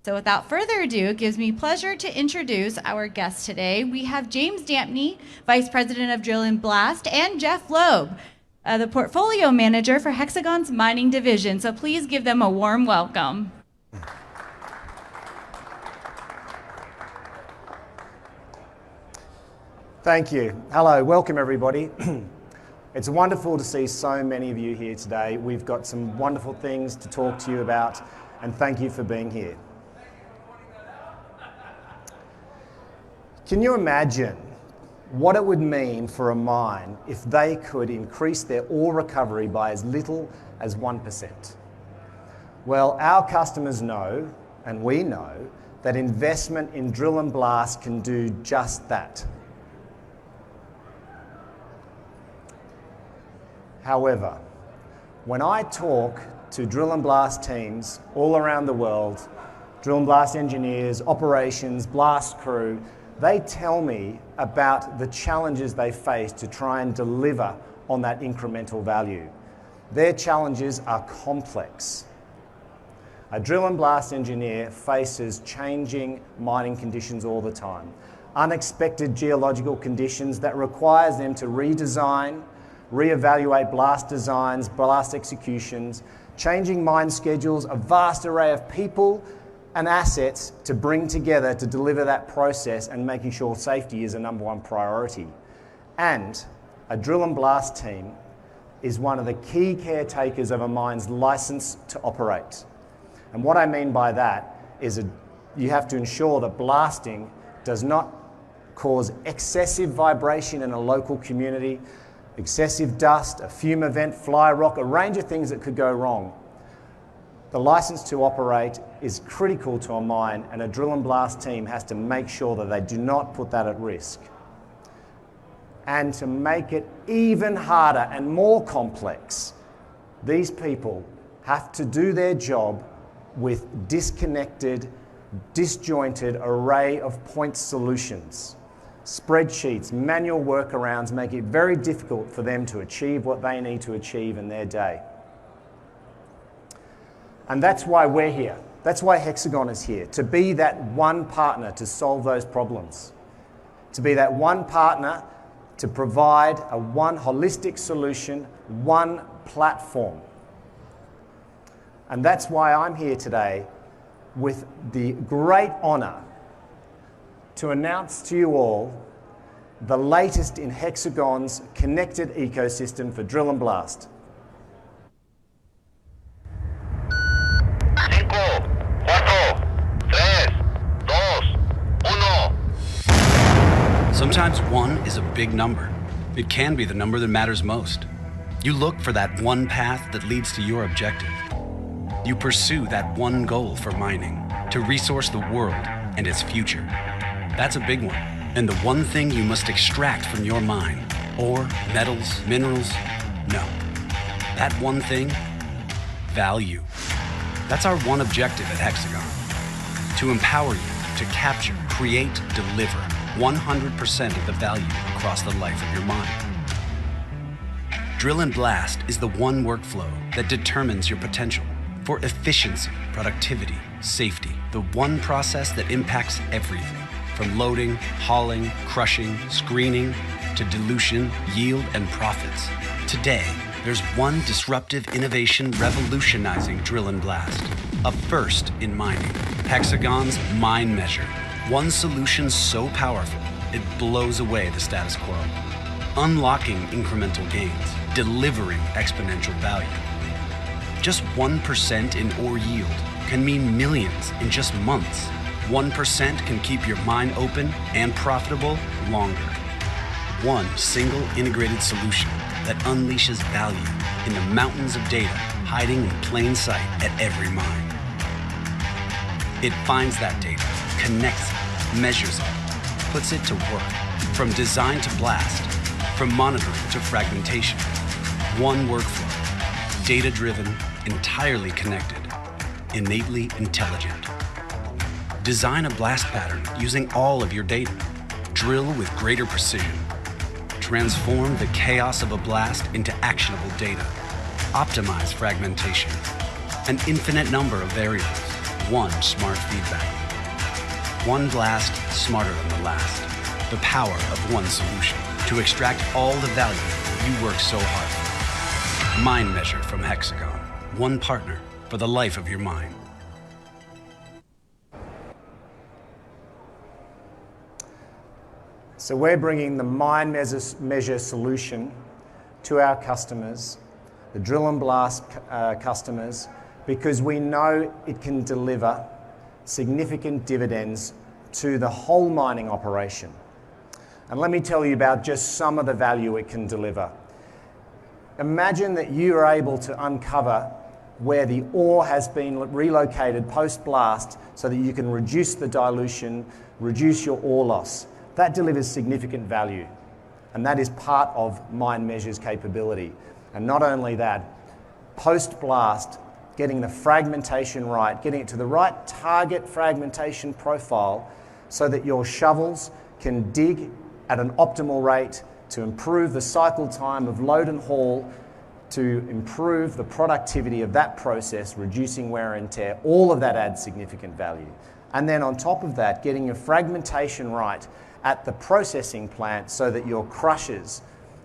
So without further ado, it gives me pleasure to introduce our guests today. We have James Dampney, Vice President of Drill and Blast, and Jeff Loeb, the Portfolio Manager for Hexagon's Mining Division. So please give them a warm welcome. Thank you. Hello, welcome everybody. It's wonderful to see so many of you here today. We've got some wonderful things to talk to you about, and thank you for being here. Can you imagine what it would mean for a mine if they could increase their ore recovery by as little as 1%? Well, our customers know, and we know, that investment in drill and blast can do just that. However, when I talk to drill and blast teams all around the world, drill and blast engineers, operations, blast crew, they tell me about the challenges they face to try and deliver on that incremental value. Their challenges are complex. A drill and blast engineer faces changing mining conditions all the time, unexpected geological conditions that requires them to redesign, reevaluate blast designs, blast executions, changing mine schedules, a vast array of people and assets to bring together to deliver that process, and making sure safety is a #1 priority. And a drill and blast team is one of the key caretakers of a mine's license to operate. And what I mean by that is you have to ensure that blasting does not cause excessive vibration in a local community, excessive dust, a fume event, fly rock, a range of things that could go wrong. The license to operate is critical to a mine, and a drill and blast team has to make sure that they do not put that at risk. And to make it even harder and more complex, these people have to do their job with disconnected, disjointed array of point solutions. Spreadsheets, manual workarounds make it very difficult for them to achieve what they need to achieve in their day. And that's why we're here. That's why Hexagon is here, to be that one partner to solve those problems. To be that one partner to provide a one holistic solution, one platform. And that's why I'm here today with the great honor to announce to you all the latest in Hexagon's connected ecosystem for drill and blast. 5, 4, 3, 2, 1. Sometimes 1 is a big number. It can be the number that matters most. You look for that one path that leads to your objective. You pursue that one goal for mining, to resource the world and its future. That's a big one, and the one thing you must extract from your mine, ore, metals, minerals, no. That one thing, value. That's our one objective at Hexagon, to empower you to capture, create, deliver 100% of the value across the life of your mine. Drill and blast is the one workflow that determines your potential for efficiency, productivity, safety, the one process that impacts everything. From loading, hauling, crushing, screening, to dilution, yield, and profits. Today, there's one disruptive innovation revolutionizing drill and blast. A first in mining. Hexagon's MineMeasure. One solution so powerful, it blows away the status quo. Unlocking incremental gains, delivering exponential value. Just 1% in ore yield can mean millions in just months. 1% can keep your mine open and profitable longer. One single integrated solution that unleashes value in the mountains of data hiding in plain sight at every mine. It finds that data, connects it, measures it, puts it to work, from design to blast, from monitoring to fragmentation. One workflow, data-driven, entirely connected, innately intelligent. Design a blast pattern using all of your data. Drill with greater precision. Transform the chaos of a blast into actionable data. Optimize fragmentation. An infinite number of variables. one smart feedback loop. One blast smarter than the last. The power of one solution to extract all the value you work so hard for. MineMeasure from Hexagon. One partner for the life of your mine. So we're bringing the MineMeasure solution to our customers, the drill and blast customers, because we know it can deliver significant dividends to the whole mining operation. And let me tell you about just some of the value it can deliver. Imagine that you are able to uncover where the ore has been relocated post-blast so that you can reduce the dilution, reduce your ore loss. That delivers significant value, and that is part of MineMeasure's capability. And not only that, post-blast, getting the fragmentation right, getting it to the right target fragmentation profile so that your shovels can dig at an optimal rate to improve the cycle time of load and haul, to improve the productivity of that process, reducing wear and tear. All of that adds significant value. And then on top of that, getting your fragmentation right at the processing plant so that your crushers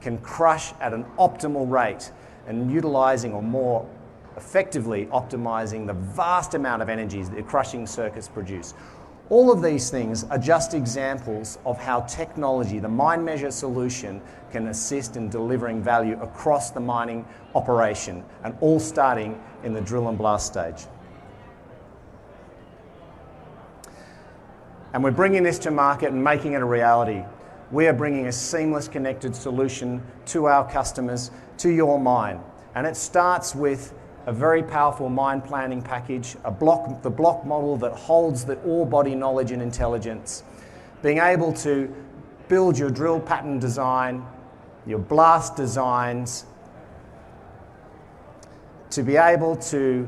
can crush at an optimal rate and utilizing or more effectively optimizing the vast amount of energy that your crushing circuits produce. All of these things are just examples of how technology, the MineMeasure solution, can assist in delivering value across the mining operation, and all starting in the drill and blast stage. And we're bringing this to market and making it a reality. We are bringing a seamless connected solution to our customers, to your mine. And it starts with a very powerful mine planning package, the block model that holds the ore body knowledge and intelligence, being able to build your drill pattern design, your blast designs, to be able to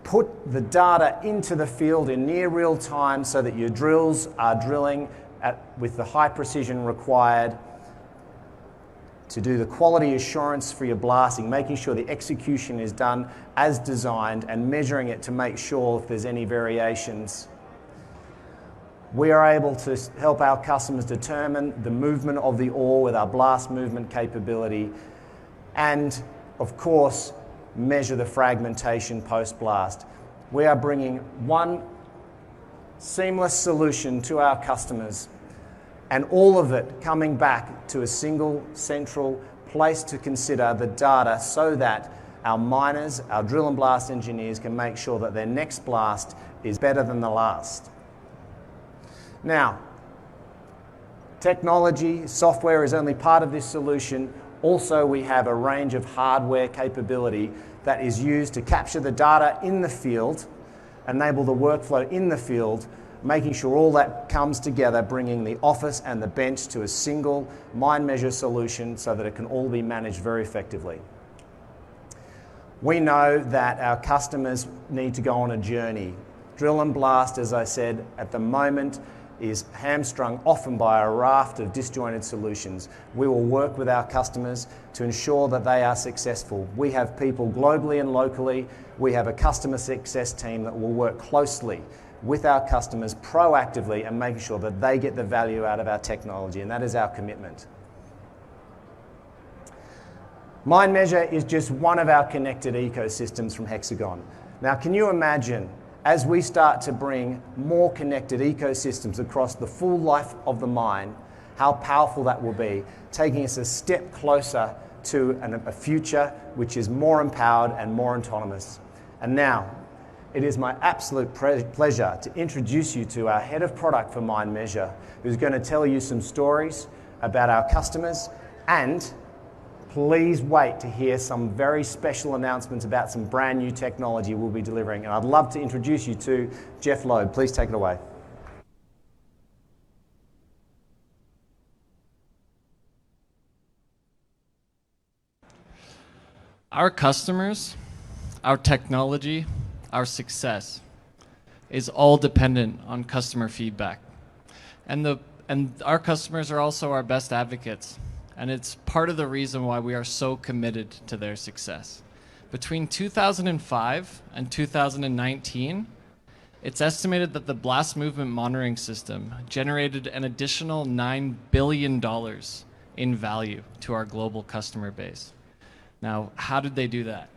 put the data into the field in near real time so that your drills are drilling with the high precision required, to do the quality assurance for your blasting, making sure the execution is done as designed and measuring it to make sure if there's any variations. We are able to help our customers determine the movement of the ore with our blast movement capability and, of course, measure the fragmentation post-blast. We are bringing one seamless solution to our customers, and all of it coming back to a single central place to consider the data so that our miners, our drill and blast engineers can make sure that their next blast is better than the last. Now, technology, software is only part of this solution. Also, we have a range of hardware capability that is used to capture the data in the field, enable the workflow in the field, making sure all that comes together, bringing the office and the bench to a single MineMeasure solution so that it can all be managed very effectively. We know that our customers need to go on a journey. Drill and blast, as I said, at the moment is hamstrung often by a raft of disjointed solutions. We will work with our customers to ensure that they are successful. We have people globally and locally. We have a customer success team that will work closely with our customers proactively and making sure that they get the value out of our technology, and that is our commitment. MineMeasure is just one of our connected ecosystems from Hexagon. Now, can you imagine, as we start to bring more connected ecosystems across the full life of the mine, how powerful that will be, taking us a step closer to a future which is more empowered and more autonomous. And now, it is my absolute pleasure to introduce you to our head of product for MineMeasure, who's going to tell you some stories about our customers, and please wait to hear some very special announcements about some brand new technology we'll be delivering. And I'd love to introduce you to Jeff Loeb. Please take it away. Our customers, our technology, our success is all dependent on customer feedback. And our customers are also our best advocates. And it's part of the reason why we are so committed to their success. Between 2005 and 2019, It's estimated that the blast movement monitoring system generated an additional $9 billion in value to our global customer base. Now, how did they do that?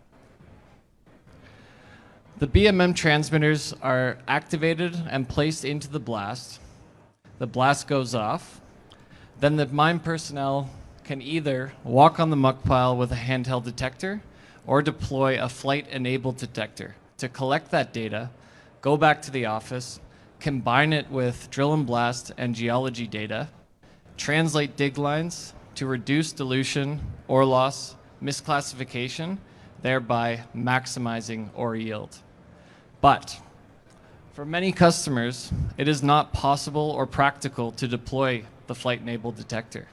The BMM transmitters are activated and placed into the blast. The blast goes off. Then the mine personnel can either walk on the muck pile with a handheld detector or deploy a flight-enabled detector to collect that data, go back to the office, combine it with drill and blast and geology data, translate dig lines to reduce dilution, ore loss, misclassification, thereby maximizing ore yield. But for many customers, it is not possible or practical to deploy the flight-enabled detector.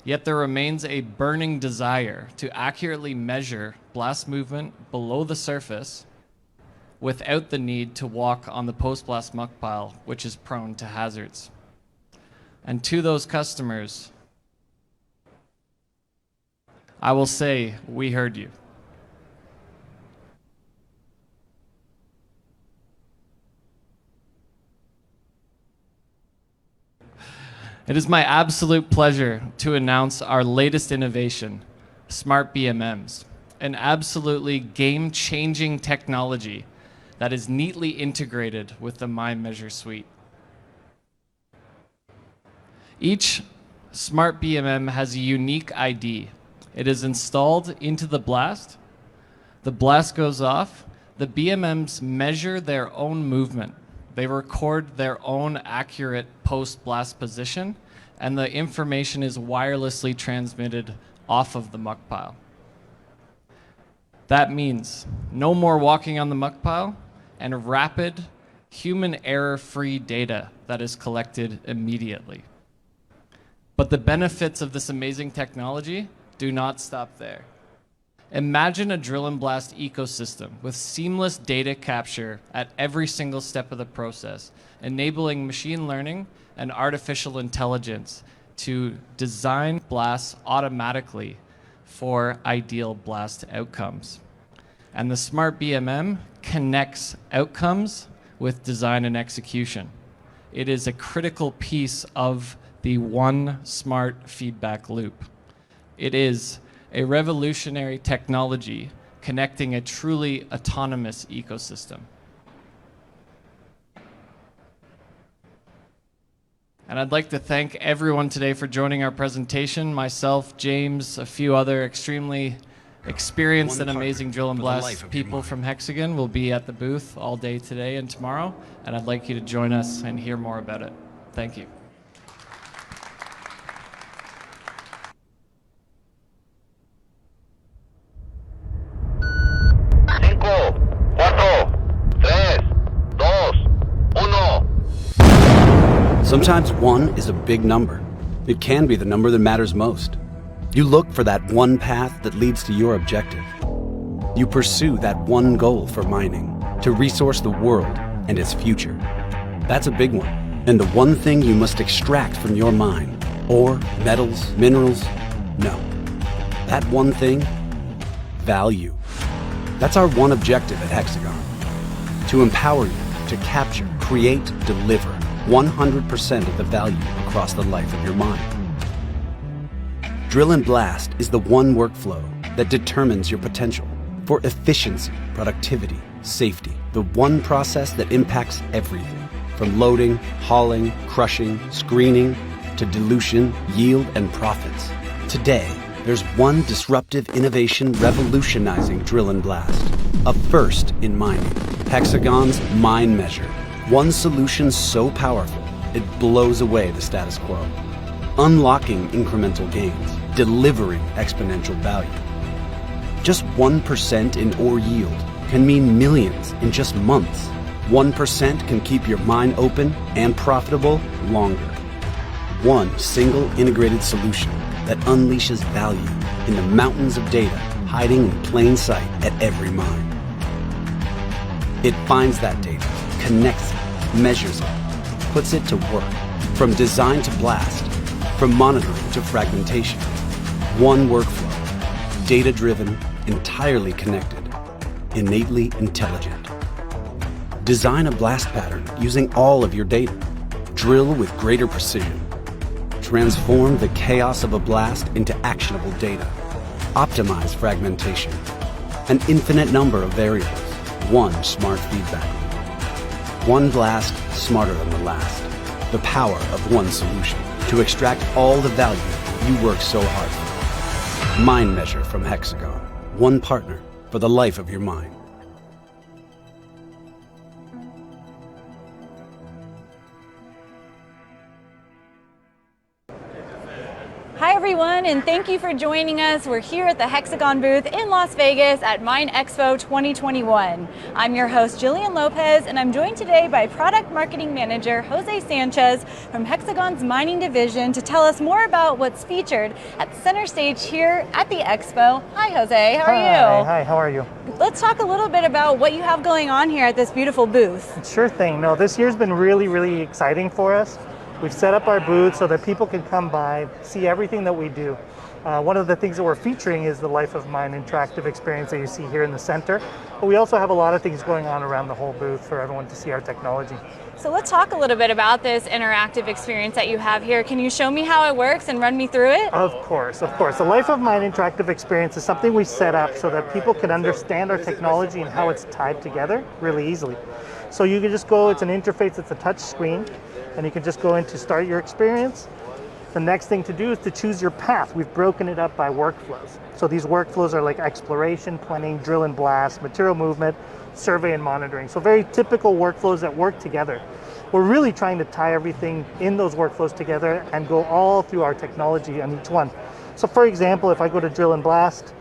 Yet there remains a burning desire to accurately measure blast movement below the surface without the need to walk on the post-blast muck pile, which is prone to hazards. And to those customers, I will say, we heard you. It is my absolute pleasure to announce our latest innovation, Smart BMMs, an absolutely game-changing technology that is neatly integrated with the MineMeasure suite. Each Smart BMM has a unique ID. It is installed into the blast goes off, the BMMs measure their own movement. They record their own accurate post-blast position, and the information is wirelessly transmitted off of the muck pile. That means no more walking on the muck pile and rapid, human error-free data that is collected immediately. But the benefits of this amazing technology do not stop there. Imagine a drill and blast ecosystem with seamless data capture at every single step of the process, enabling machine learning and artificial intelligence to design blasts automatically for ideal blast outcomes. And the Smart BMM connects outcomes with design and execution. It is a critical piece of the one smart feedback loop. It is a revolutionary technology connecting a truly autonomous ecosystem. And I'd like to thank everyone today for joining our presentation. Myself, James, a few other extremely experienced and amazing drill and blast people from Hexagon will be at the booth all day today and tomorrow. And I'd like you to join us and hear more about it. Thank you. 5, 4, 3, 2, 1. Sometimes one is a big number. It can be the number that matters most. You look for that one path that leads to your objective. You pursue that one goal for mining, to resource the world and its future. That's a big one, and the one thing you must extract from your mine. Ore, metals, minerals? No. That one thing? Value. That's our one objective at Hexagon. To empower you to capture, create, deliver 100% of the value across the life of your mine. Drill and blast is the one workflow that determines your potential for efficiency, productivity, safety. The one process that impacts everything from loading, hauling, crushing, screening, to dilution, yield, and profits. Today, there's one disruptive innovation revolutionizing drill and blast. A first in mining. Hexagon's MineMeasure. One solution so powerful, it blows away the status quo. Unlocking incremental gains, delivering exponential value. Just 1% in ore yield can mean millions in just months. 1% can keep your mine open and profitable longer. One single integrated solution that unleashes value in the mountains of data hiding in plain sight at every mine. It finds that data, connects it, measures it, puts it to work, from design to blast, from monitoring to fragmentation. One workflow, data-driven, entirely connected, innately intelligent. Design a blast pattern using all of your data. Drill with greater precision. Transform the chaos of a blast into actionable data. Optimize fragmentation. An infinite number of variables. One smart feedback loop. One blast smarter than the last. The power of one solution to extract all the value you work so hard for. MineMeasure from Hexagon. One partner for the life of your mine. Hi everyone, and thank you for joining us. We're here at the Hexagon booth in Las Vegas at Mine Expo 2021. I'm your host, Jillian Lopez, and I'm joined today by Product Marketing Manager Jose Sanchez from Hexagon's mining division to tell us more about what's featured at the center stage here at the Expo. Hi Jose, how are you? Hi, how are you? Let's talk a little bit about what you have going on here at this beautiful booth. Sure thing. No, this year's been really exciting for us. We've set up our booth so that people can come by, see everything that we do. One of the things that we're featuring is the Life of Mine interactive experience that you see here in the center. But we also have a lot of things going on around the whole booth for everyone to see our technology. So let's talk a little bit about this interactive experience that you have here. Can you show me how it works and run me through it? Of course. The Life of Mine interactive experience is something we set up so that people can understand our technology and how it's tied together really easily. So you can just go, it's an interface, it's a touch screen, and you can just go in to start your experience. The next thing to do is to choose your path. We've broken it up by workflows. So these workflows are like exploration, planning, drill and blast, material movement, survey and monitoring. So very typical workflows that work together. We're really trying to tie everything in those workflows together and go all through our technology on each one. So for example, if I go to drill and blast,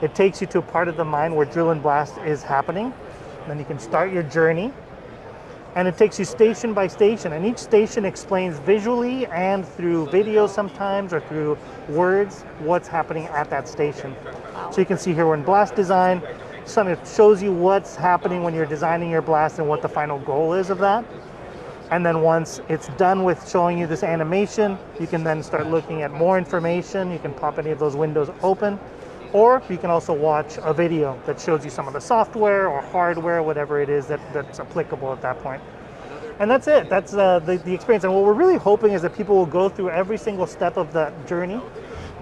it takes you to a part of the mine where drill and blast is happening. Then you can start your journey. And it takes you station by station, and each station explains visually and through video sometimes or through words what's happening at that station. Wow. So you can see here we're in blast design. So it shows you what's happening when you're designing your blast and what the final goal is of that. And then once it's done with showing you this animation, you can then start looking at more information. You can pop any of those windows open. Or you can also watch a video that shows you some of the software or hardware, whatever it is that's applicable at that point. And that's it. That's the experience. And what we're really hoping is that people will go through every single step of that journey,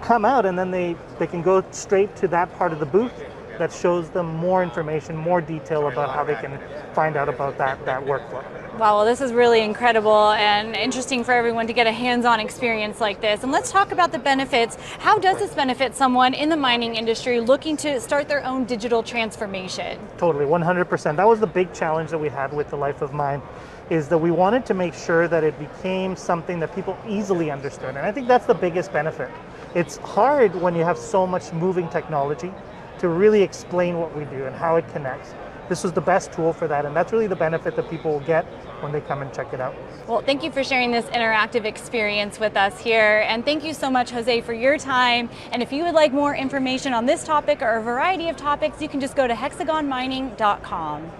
come out, and then they can go straight to that part of the booth that shows them more information, more detail about how they can find out about that workflow. Wow, well this is really incredible and interesting for everyone to get a hands-on experience like this. And let's talk about the benefits. How does this benefit someone in the mining industry looking to start their own digital transformation? Totally, 100%. That was the big challenge that we had with the Life of Mine, is that we wanted to make sure that it became something that people easily understood. And I think that's the biggest benefit. It's hard when you have so much moving technology to really explain what we do and how it connects. This was the best tool for that, and that's really the benefit that people will get when they come and check it out. Well, thank you for sharing this interactive experience with us here, and thank you so much, Jose, for your time. And if you would like more information on this topic or a variety of topics, you can just go to hexagonmining.com.